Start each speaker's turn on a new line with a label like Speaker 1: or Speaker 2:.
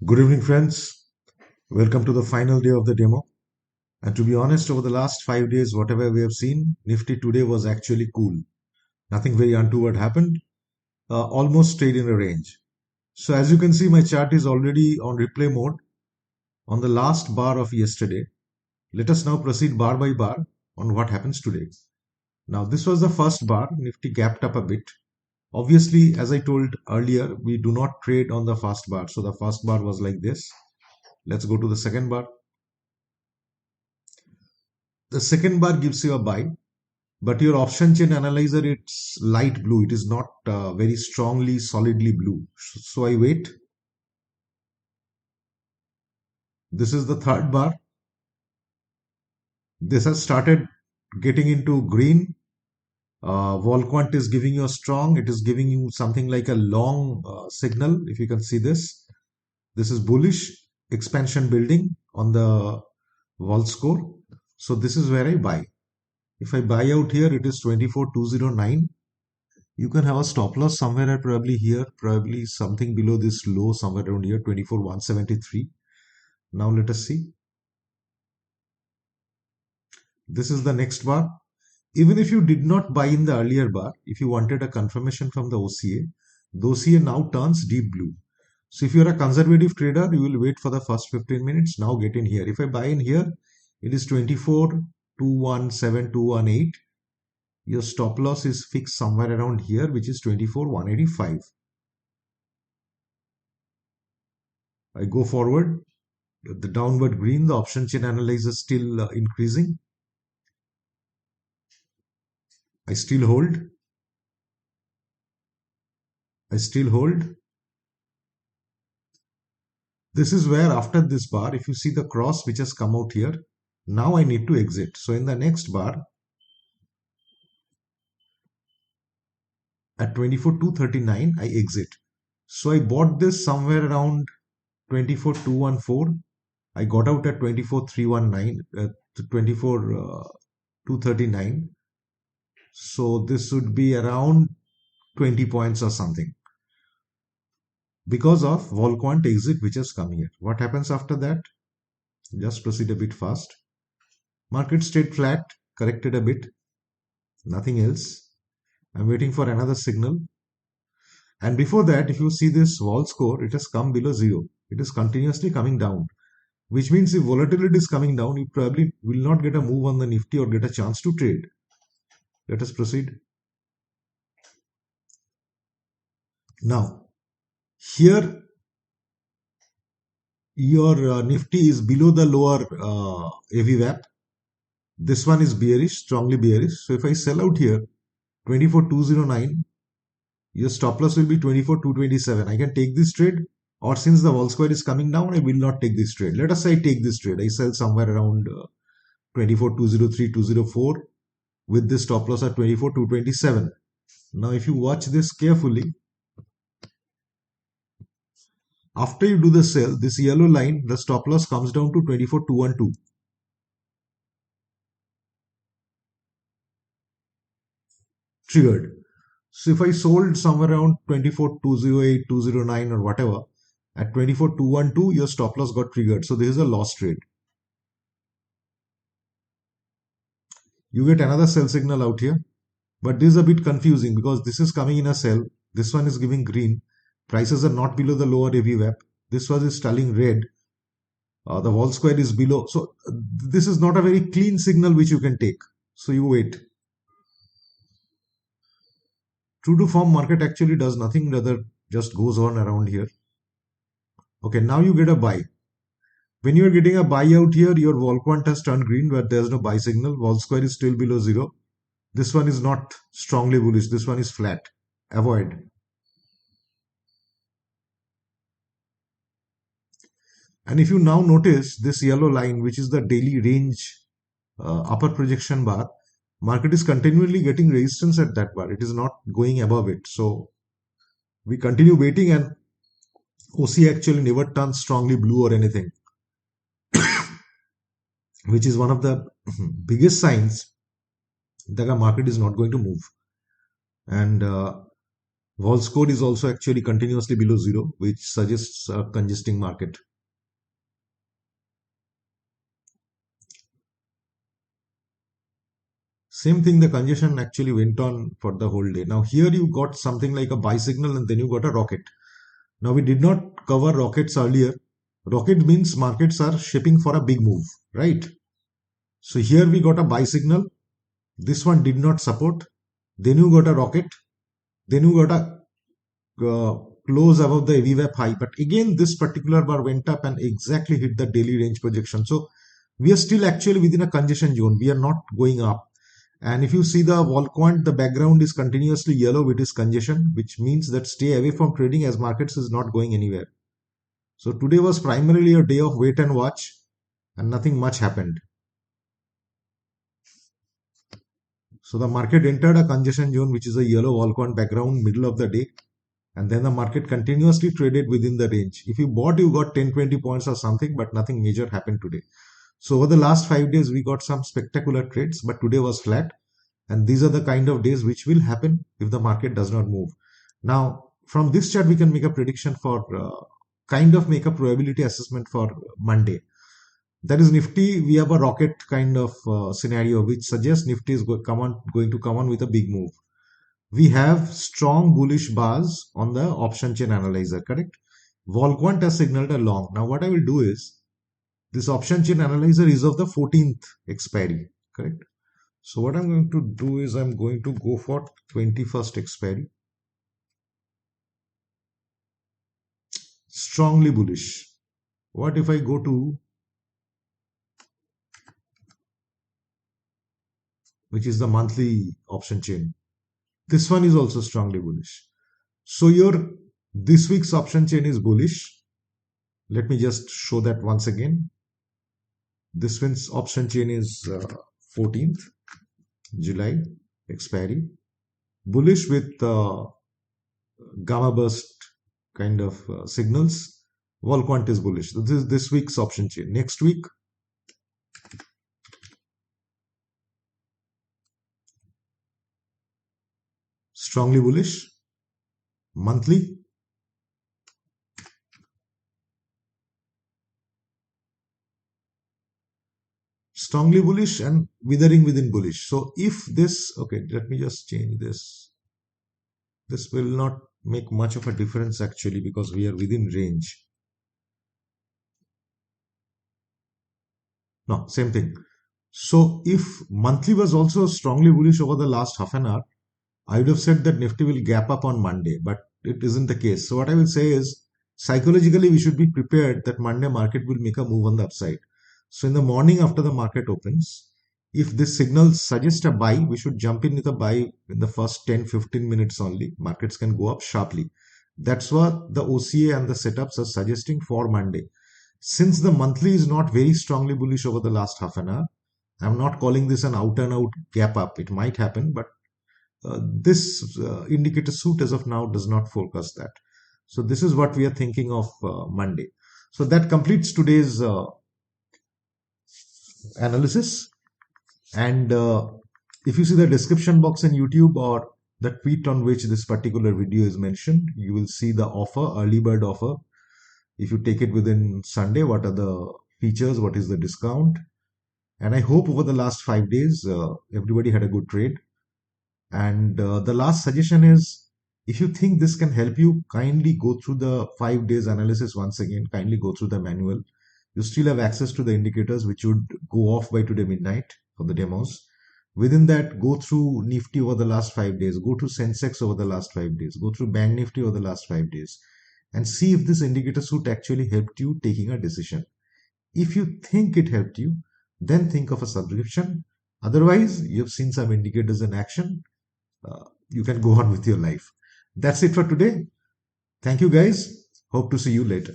Speaker 1: Good evening, friends. Welcome to the final day of the demo. And to be honest, over the last 5 days, whatever we have seen, Nifty today was actually cool. Nothing very untoward happened. Almost stayed in a range. So as you can see, my chart is already on replay mode on the last bar of yesterday. Let us now proceed bar by bar on what happens today. Now, this was the first bar. Nifty gapped up a bit. Obviously, as I told earlier, we do not trade on the first bar. So the first bar was like this. Let's go to the second bar. The second bar gives you a buy, but your option chain analyzer, it's light blue. It is not very strongly, solidly blue. So I wait. This is the third bar. This has started getting into green. VolQuant is giving you a strong. It is giving you something like a long signal. If you can see this, this is bullish expansion building on the vol score. So this is where I buy. If I buy out here, it is 24,209. You can have a stop loss somewhere at probably here, probably something below this low, somewhere around here, 24,173. Now let us see. This is the next bar. Even if you did not buy in the earlier bar, if you wanted a confirmation from the OCA, the OCA now turns deep blue. So if you're a conservative trader, you will wait for the first 15 minutes. Now get in here. If I buy in here, it is 24,217,218. Your stop loss is fixed somewhere around here, which is 24,185. I go forward. The downward green, the option chain analyzer still increasing. I still hold. I still hold. This is where after this bar, if you see the cross which has come out here, now I need to exit. So in the next bar, at 24,239, I exit. So I bought this somewhere around 24,214. I got out at 24,319, 24,239. So this would be around 20 points or something because of VolQuant exit which has come here. What happens after that? Just proceed a bit fast. Market stayed flat, corrected a bit, nothing else. I'm waiting for another signal. And before that, if you see this vol score, it has come below zero. It is continuously coming down, which means if volatility is coming down, you probably will not get a move on the Nifty or get a chance to trade. Let us proceed. Now, here your Nifty is below the lower AVWAP. This one is bearish, strongly bearish. So if I sell out here, 24,209, your stop loss will be 24,227. I can take this trade, or since the vol square is coming down, I will not take this trade. Let us say I take this trade. I sell somewhere around 24,203, 204 with this stop loss at 24,227. Now, if you watch this carefully, after you do the sell, this yellow line, the stop loss comes down to 24,212. Triggered. So if I sold somewhere around 24,208, 209 or whatever, at 24,212, your stop loss got triggered. So this is a loss trade. You get another sell signal out here. But this is a bit confusing because this is coming in a sell. This one is giving green. Prices are not below the lower AVWAP. This one is telling red. The vol square is below. So this is not a very clean signal which you can take. So you wait. True to form, market actually does nothing, rather just goes on around here. Okay, now you get a buy. When you are getting a buy out here, your VolQuant has turned green, but there is no buy signal. Vol square is still below zero. This one is not strongly bullish. This one is flat. Avoid. And if you now notice this yellow line, which is the daily range upper projection bar, market is continually getting resistance at that bar. It is not going above it. So we continue waiting, and OC actually never turns strongly blue or anything, which is one of the biggest signs that the market is not going to move. And Vol score is also actually continuously below zero, which suggests a congesting market. Same thing, the congestion actually went on for the whole day. Now here you got something like a buy signal and then you got a rocket. Now we did not cover rockets earlier. Rocket means markets are shaping for a big move, right? So here we got a buy signal. This one did not support. Then you got a rocket. Then you got a close above the AVWAP high. But again, this particular bar went up and exactly hit the daily range projection. So we are still actually within a congestion zone. We are not going up. And if you see the VolQuant, the background is continuously yellow, which is congestion, which means that stay away from trading as markets is not going anywhere. So today was primarily a day of wait and watch and nothing much happened. So the market entered a congestion zone, which is a yellow VolQuant background middle of the day. And then the market continuously traded within the range. If you bought, you got 10-20 points or something, but nothing major happened today. So over the last 5 days, we got some spectacular trades, but today was flat. And these are the kind of days which will happen if the market does not move. Now, from this chart, we can make a prediction for make a probability assessment for Monday. That is Nifty. We have a rocket kind of scenario which suggests Nifty is going to come on with a big move. We have strong bullish bars on the option chain analyzer, correct? VolQuant has signaled a long. Now, what I will do is this option chain analyzer is of the 14th expiry, correct? So what I'm going to do is I'm going to go for 21st expiry. Strongly bullish. What if I go to, which is the monthly option chain? This one is also strongly bullish. So this week's option chain is bullish. Let me just show that once again. This one's option chain is 14th July expiry. Bullish with gamma burst kind of signals. VolQuant is bullish. So this is this week's option chain. Next week, strongly bullish. Monthly, strongly bullish and withering within bullish. So if this, okay, let me just change this. This will not make much of a difference actually because we are within range. No, same thing. So if monthly was also strongly bullish over the last half an hour, I would have said that Nifty will gap up on Monday, but it isn't the case. So what I will say is psychologically we should be prepared that Monday market will make a move on the upside. So in the morning after the market opens, if this signal suggests a buy, we should jump in with a buy in the first 10-15 minutes only. Markets can go up sharply. That's what the OCA and the setups are suggesting for Monday. Since the monthly is not very strongly bullish over the last half an hour, I'm not calling this an out and out gap up. It might happen, but this indicator suit as of now does not forecast that. So this is what we are thinking of Monday. So that completes today's analysis. And if you see the description box in YouTube or the tweet on which this particular video is mentioned, you will see the offer, early bird offer. If you take it within Sunday, what are the features, what is the discount? And I hope over the last 5 days, everybody had a good trade. And the last suggestion is, if you think this can help you, kindly go through the 5 days analysis once again, kindly go through the manual. You still have access to the indicators, which would go off by today midnight for the demos. Within that, go through Nifty over the last 5 days, go through Sensex over the last 5 days, go through Bank Nifty over the last 5 days, and see if this indicator suit actually helped you taking a decision. If you think it helped you, then think of a subscription. Otherwise, you've seen some indicators in action. You can go on with your life. That's it for today. Thank you guys. Hope to see you later.